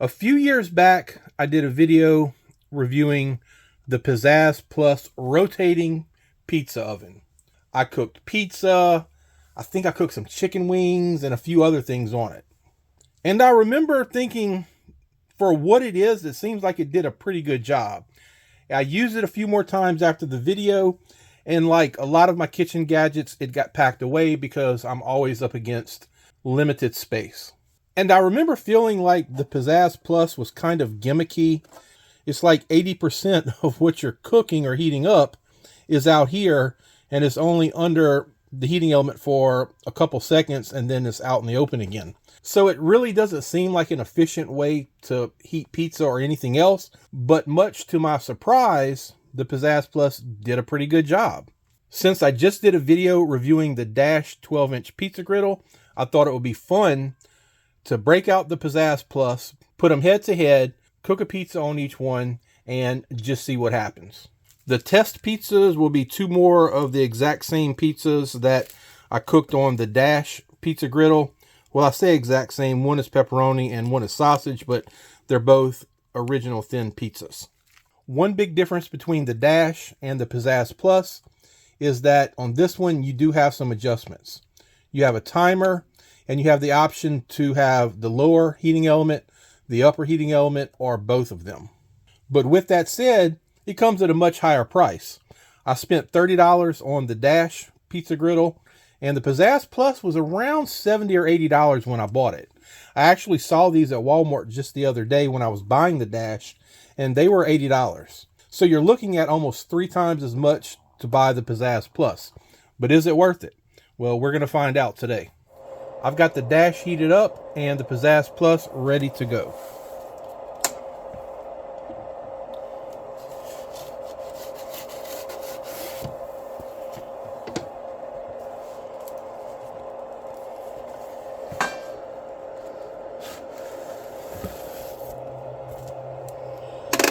A few years back, I did a video reviewing the Pizzazz Plus rotating pizza oven. I cooked pizza, I think I cooked some chicken wings and a few other things on it. And I remember thinking, for what it is, it seems like it did a pretty good job. I used it a few more times after the video, and like a lot of my kitchen gadgets, it got packed away because I'm always up against limited space. And I remember feeling like the Pizzazz Plus was kind of gimmicky. It's like 80% of what you're cooking or heating up is out here, and it's only under the heating element for a couple seconds, and then it's out in the open again. So it really doesn't seem like an efficient way to heat pizza or anything else, but much to my surprise, the Pizzazz Plus did a pretty good job. Since I just did a video reviewing the Dash 12-inch pizza griddle, I thought it would be fun to break out the Pizzazz Plus, put them head to head, cook a pizza on each one, and just see what happens. The test pizzas will be two more of the exact same pizzas that I cooked on the Dash Pizza Griddle. Well, I say exact same. One is pepperoni and one is sausage, but they're both original thin pizzas. One big difference between the Dash and the Pizzazz Plus is that on this one, you do have some adjustments. You have a timer, and you have the option to have the lower heating element, the upper heating element, or both of them. But with that said, it comes at a much higher price. I spent $30 on the Dash Pizza Griddle, and the Pizzazz Plus was around $70 or $80 when I bought it. I actually saw these at Walmart just the other day when I was buying the Dash, and they were $80. So you're looking at almost 3 times as much to buy the Pizzazz Plus. But is it worth it? Well, we're going to find out today. I've got the Dash heated up and the Pizzazz Plus ready to go.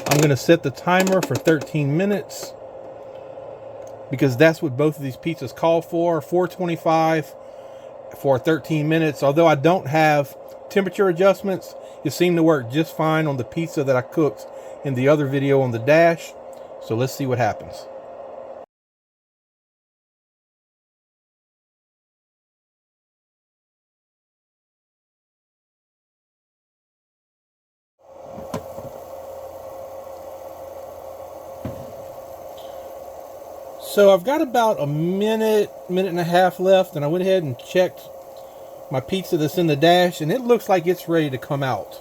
I'm going to set the timer for 13 minutes because that's what both of these pizzas call for. 425 for 13 minutes. Although I don't have temperature adjustments, it seemed to work just fine on the pizza that I cooked in the other video on the Dash. So let's see what happens. So I've got about a minute and a half left, and I went ahead and checked my pizza that's in the Dash, and it looks like it's ready to come out.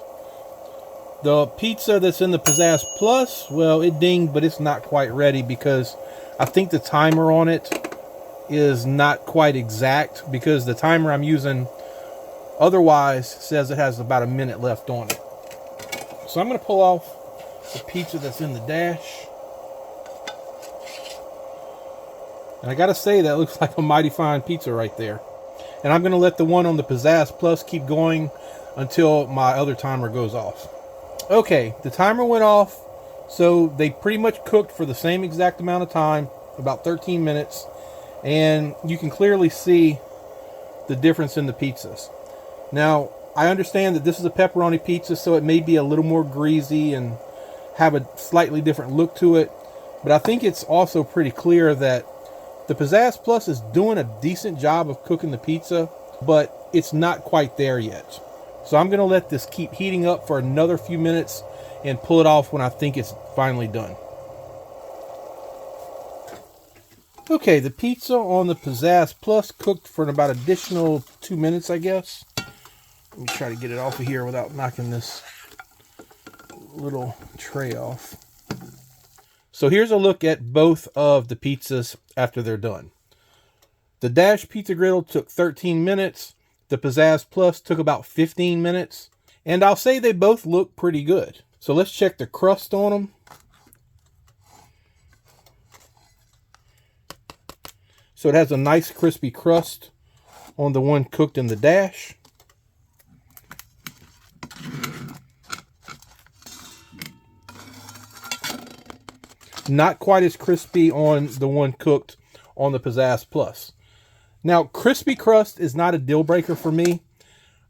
The pizza that's in the Pizzazz Plus, well, it dinged, but it's not quite ready because I think the timer on it is not quite exact, because the timer I'm using otherwise says it has about a minute left on it. So I'm going to pull off the pizza that's in the Dash. And I gotta say, that looks like a mighty fine pizza right there. And I'm gonna let the one on the Pizzazz Plus keep going until my other timer goes off. Okay, the timer went off, so they pretty much cooked for the same exact amount of time, about 13 minutes. And you can clearly see the difference in the pizzas. Now, I understand that this is a pepperoni pizza, so it may be a little more greasy and have a slightly different look to it. But I think it's also pretty clear that the Pizzazz Plus is doing a decent job of cooking the pizza, but it's not quite there yet. So I'm going to let this keep heating up for another few minutes and pull it off when I think it's finally done. Okay, the pizza on the Pizzazz Plus cooked for about additional 2 minutes, I guess. Let me try to get it off of here without knocking this little tray off. So here's a look at both of the pizzas after they're done. The Dash Pizza Griddle took 13 minutes. The Pizzazz Plus took about 15 minutes. And I'll say they both look pretty good. So let's check the crust on them. So it has a nice crispy crust on the one cooked in the Dash. Not quite as crispy on the one cooked on the Pizzazz Plus. Now, crispy crust is not a deal breaker for me.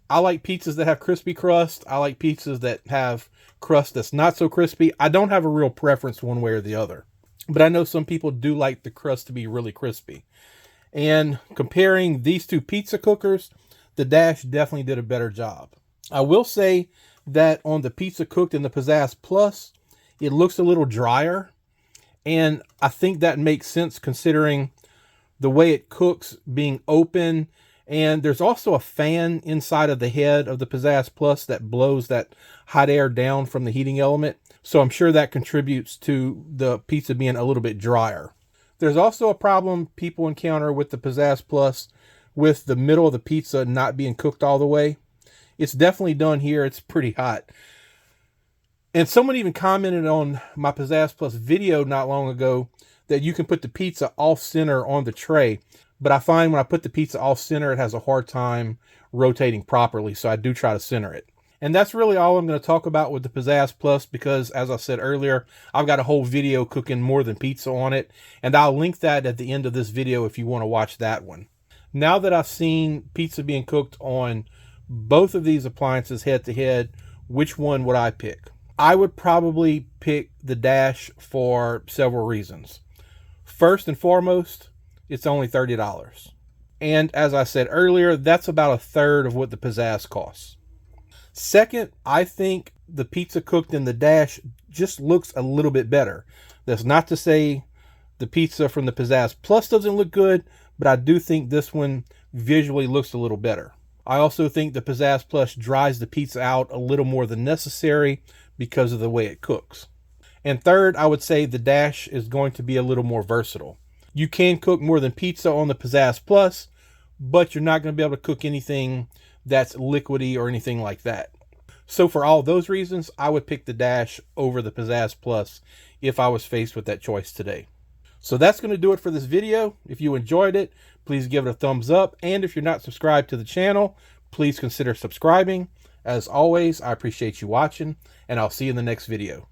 I like pizzas that have crispy crust. I like pizzas that have crust that's not so crispy. I don't have a real preference one way or the other, but I know some people do like the crust to be really crispy. And comparing these two pizza cookers, the Dash definitely did a better job. I will say that on the pizza cooked in the Pizzazz Plus, it looks a little drier. And I think that makes sense considering the way it cooks being open. And there's also a fan inside of the head of the Pizzazz Plus that blows that hot air down from the heating element. So I'm sure that contributes to the pizza being a little bit drier. There's also a problem people encounter with the Pizzazz Plus with the middle of the pizza not being cooked all the way. It's definitely done here. It's pretty hot. And someone even commented on my Pizzazz Plus video not long ago that you can put the pizza off center on the tray. But I find when I put the pizza off center, it has a hard time rotating properly. So I do try to center it. And that's really all I'm going to talk about with the Pizzazz Plus because, as I said earlier, I've got a whole video cooking more than pizza on it. And I'll link that at the end of this video if you want to watch that one. Now that I've seen pizza being cooked on both of these appliances head to head, which one would I pick? I would probably pick the Dash for several reasons. First and foremost, it's only $30. And as I said earlier, that's about a third of what the Pizzazz costs. Second, I think the pizza cooked in the Dash just looks a little bit better. That's not to say the pizza from the Pizzazz Plus doesn't look good, but I do think this one visually looks a little better. I also think the Pizzazz Plus dries the pizza out a little more than necessary because of the way it cooks. And third, I would say the Dash is going to be a little more versatile. You can cook more than pizza on the Pizzazz Plus, but you're not going to be able to cook anything that's liquidy or anything like that. So for all those reasons, I would pick the Dash over the Pizzazz Plus if I was faced with that choice today. So that's going to do it for this video. If you enjoyed it, please give it a thumbs up. And if you're not subscribed to the channel, please consider subscribing. As always, I appreciate you watching, and I'll see you in the next video.